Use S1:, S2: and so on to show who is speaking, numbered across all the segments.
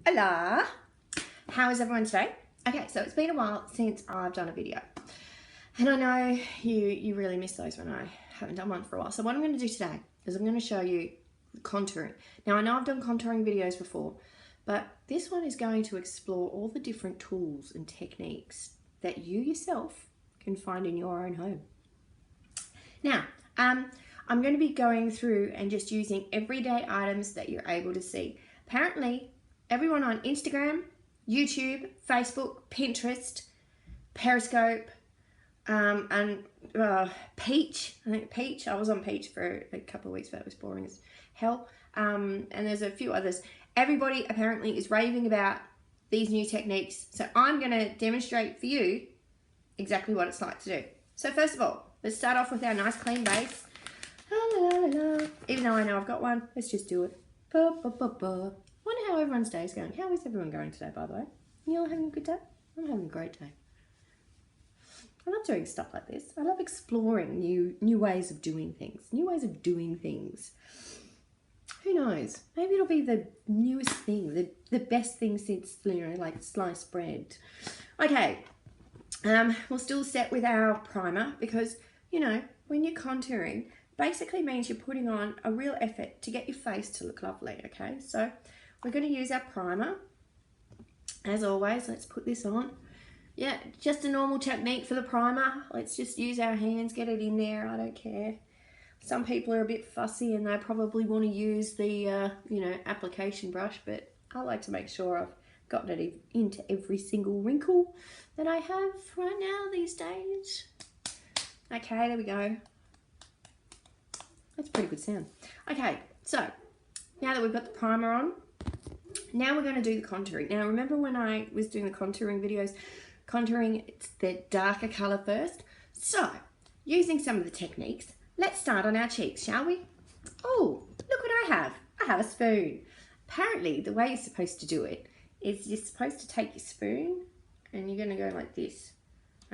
S1: Hola! How is everyone today? Okay, so it's been a while since I've done a video. And I know you really miss those when I haven't done one for a while. So what I'm going to do today is I'm going to show you contouring. Now I know I've done contouring videos before, but this one is going to explore all the different tools and techniques that you yourself can find in your own home. Now, I'm going to be going through and just using everyday items that you're able to see. Apparently, everyone on Instagram, YouTube, Facebook, Pinterest, Periscope, and Peach. I think Peach. I was on Peach for a couple of weeks, but it was boring as hell. And there's a few others. Everybody apparently is raving about these new techniques. So I'm going to demonstrate for you exactly what it's like to do. So first of all, let's start off with our nice clean base. Even though I know I've got one, let's just do it. Wonder how everyone's day is going. How is everyone going today, by the way? You all having a good day? I'm having a great day. I love doing stuff like this. I love exploring new ways of doing things. New ways of doing things. Who knows? Maybe it'll be the newest thing, the best thing since, like sliced bread. Okay, we'll still set with our primer because, when you're contouring, basically means you're putting on a real effort to get your face to look lovely, okay? So we're going to use our primer. As always, let's put this on. Yeah, just a normal technique for the primer. Let's just use our hands, get it in there. I don't care. Some people are a bit fussy and they probably want to use the, application brush, but I like to make sure I've gotten it into every single wrinkle that I have right now these days. Okay, there we go. That's a pretty good sound. Okay, so now that we've got the primer on, now we're going to do the contouring. Now, remember when I was doing the contouring videos, contouring, it's the darker colour first. So, using some of the techniques, let's start on our cheeks, shall we? Oh, look what I have. I have a spoon. Apparently, the way you're supposed to do it is you're supposed to take your spoon and you're going to go like this,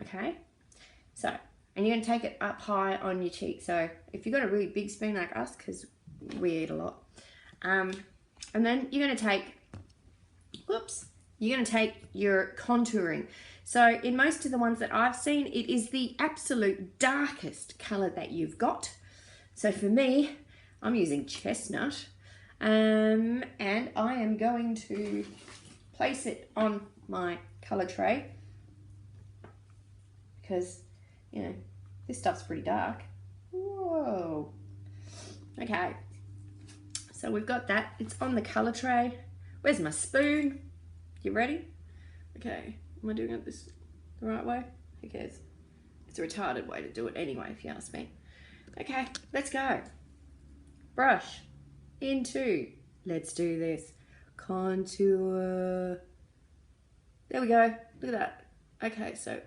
S1: okay? So, and you're going to take it up high on your cheek. So, if you've got a really big spoon like us, because we eat a lot, and then you're going to take, you're going to take your contouring. So in most of the ones that I've seen, it is the absolute darkest colour that you've got. So for me, I'm using chestnut, and I am going to place it on my colour tray because, this stuff's pretty dark. Whoa. Okay. So we've got that. It's on the colour tray. Where's my spoon? You ready? Okay. Am I doing it the right way? Who cares? It's a retarded way to do it anyway, if you ask me. Okay, let's go. Brush into, let's do this, contour. There we go. Look at that. Okay, so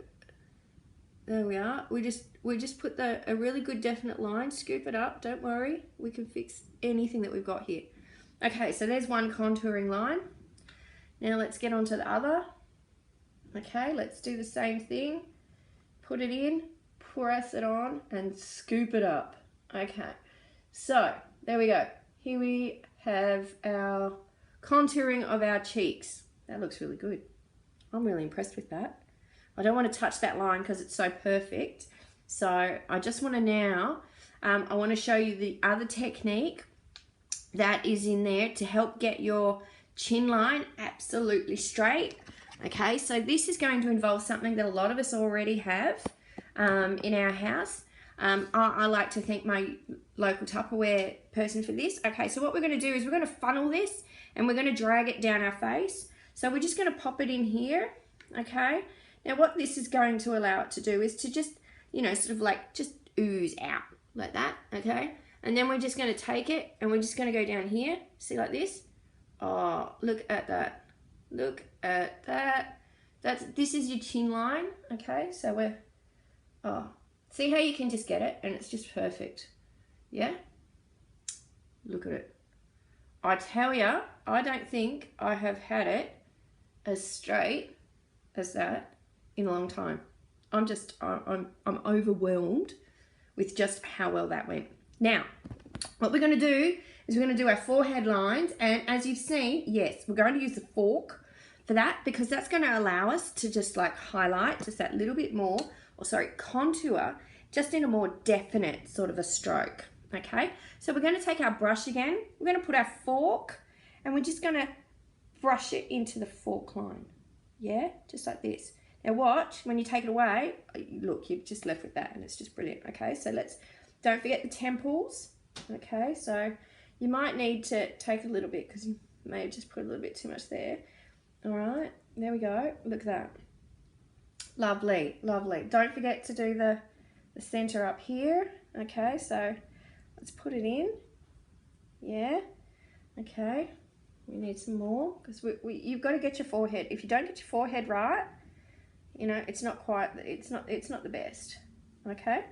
S1: there we are. We just put a really good definite line. Scoop it up. Don't worry. We can fix anything that we've got here. Okay, so there's one contouring line. Now let's get on to the other. Okay, let's do the same thing. Put it in, press it on, and scoop it up. Okay, so there we go. Here we have our contouring of our cheeks. That looks really good. I'm really impressed with that. I don't want to touch that line because it's so perfect. So I just want to now, I want to show you the other technique that is in there to help get your chin line absolutely straight. Okay, so this is going to involve something that a lot of us already have in our house. I like to thank my local Tupperware person for this. Okay, so what we're going to do is we're going to funnel this and we're going to drag it down our face. So we're just going to pop it in here, okay? Now what this is going to allow it to do is to just, sort of like just ooze out like that, okay? And then we're just going to take it and we're just going to go down here, see like this? Oh, look at that. Look at that. This is your chin line, okay? So see how you can just get it and it's just perfect, yeah? Look at it. I tell you, I don't think I have had it as straight as that in a long time. I'm overwhelmed with just how well that went. Now, what we're going to do is we're going to do our forehead lines. And as you've seen, yes, we're going to use the fork for that because that's going to allow us to just like highlight just that little bit more, or sorry, contour just in a more definite sort of a stroke. Okay, so we're going to take our brush again. We're going to put our fork and we're just going to brush it into the fork line. Yeah, just like this. Now watch, when you take it away, look, you've just left with that and it's just brilliant. Okay, so don't forget the temples. Okay, so you might need to take a little bit because you may have just put a little bit too much there. All right, there we go. Look at that. Lovely, lovely. Don't forget to do the center up here. Okay, so let's put it in. Yeah, okay. We need some more because you've got to get your forehead. If you don't get your forehead right, you know, it's not the best. Okay.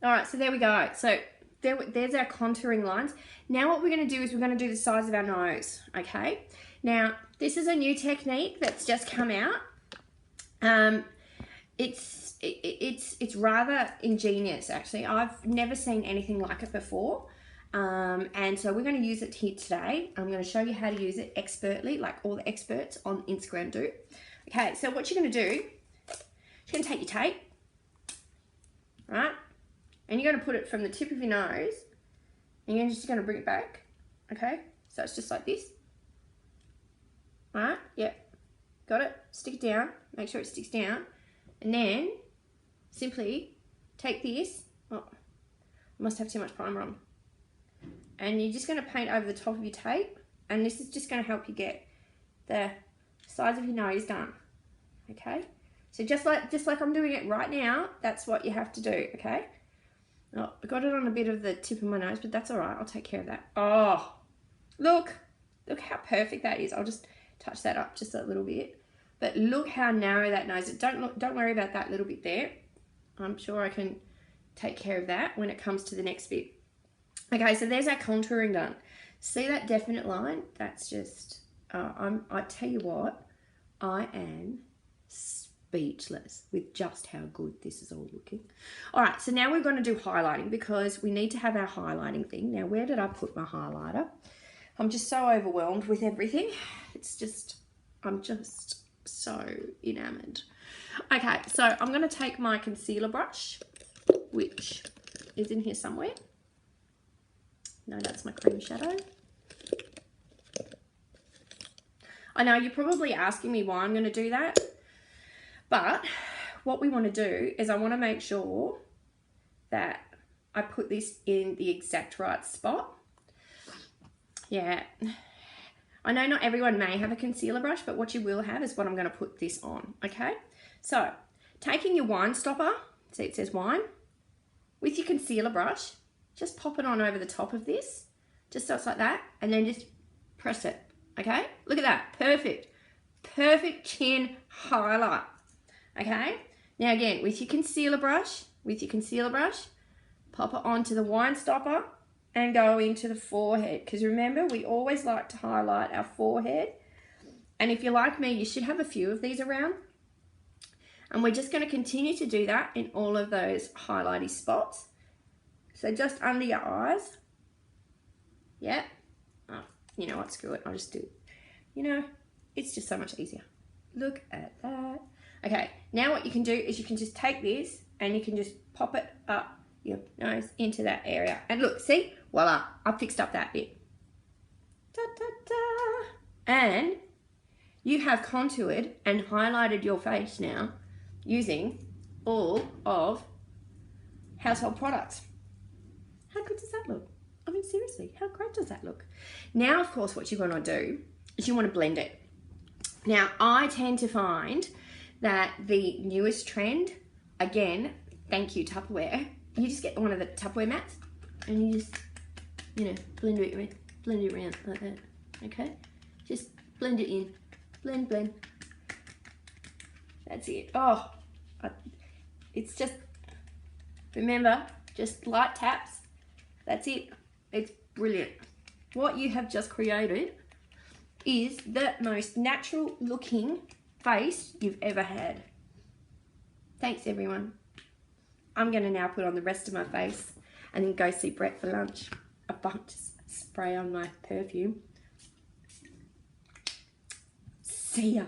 S1: All right, so there we go. So there's our contouring lines. Now what we're going to do is we're going to do the size of our nose. Okay. Now this is a new technique that's just come out. It's rather ingenious actually. I've never seen anything like it before. And so we're going to use it here today. I'm going to show you how to use it expertly, like all the experts on Instagram do. Okay, so what you're going to do, you're going to take your tape, right? And you're going to put it from the tip of your nose, and you're just going to bring it back. Okay, so it's just like this. All right, yep, got it. Stick it down, make sure it sticks down. And then simply take this. Oh, I must have too much primer on. And you're just going to paint over the top of your tape, and this is just going to help you get the sides of your nose done. Okay, so just like I'm doing it right now, that's what you have to do. Okay, oh, I got it on a bit of the tip of my nose, but that's all right, I'll take care of that. Oh, look how perfect that is. I'll just touch that up just a little bit, but look how narrow that nose is. Don't worry about that little bit there. I'm sure I can take care of that when it comes to the next bit. Okay, so there's our contouring done. See that definite line? That's just, I tell you what, I am speechless with just how good this is all looking. All right, so now we're going to do highlighting because we need to have our highlighting thing. Now, where did I put my highlighter? I'm just so overwhelmed with everything. It's just, I'm just so enamored. Okay, so I'm going to take my concealer brush, which is in here somewhere. No, that's my cream shadow. I know you're probably asking me why I'm going to do that, but what we want to do is I want to make sure that I put this in the exact right spot. Yeah, I know not everyone may have a concealer brush, but what you will have is what I'm going to put this on. Okay, so taking your wine stopper, see it says wine, with your concealer brush, just pop it on over the top of this, just so it's like that, and then just press it, okay? Look at that, perfect. Perfect chin highlight, okay? Now again, with your concealer brush, pop it onto the wine stopper and go into the forehead, because remember, we always like to highlight our forehead. And if you're like me, you should have a few of these around. And we're just gonna continue to do that in all of those highlighty spots. So just under your eyes. Yeah. Oh, you know what, screw it, I'll just do it. You know, it's just so much easier. Look at that. Okay, now what you can do is you can just take this and you can just pop it up your nose into that area. And look, see, voila, I fixed up that bit. Da, da, da. And you have contoured and highlighted your face now using all of household products. How good does that look? I mean, seriously, how great does that look? Now, of course, what you're going to do is you want to blend it. Now, I tend to find that the newest trend, again, thank you, Tupperware, you just get one of the Tupperware mats and you just, you know, blend it around like that, okay? Just blend it in. Blend, blend. That's it. Oh, it's just, remember, just light taps. That's it. It's brilliant. What you have just created is the most natural looking face you've ever had. Thanks, everyone. I'm going to now put on the rest of my face and then go see Brett for lunch. A bunch. spray on my perfume. See ya.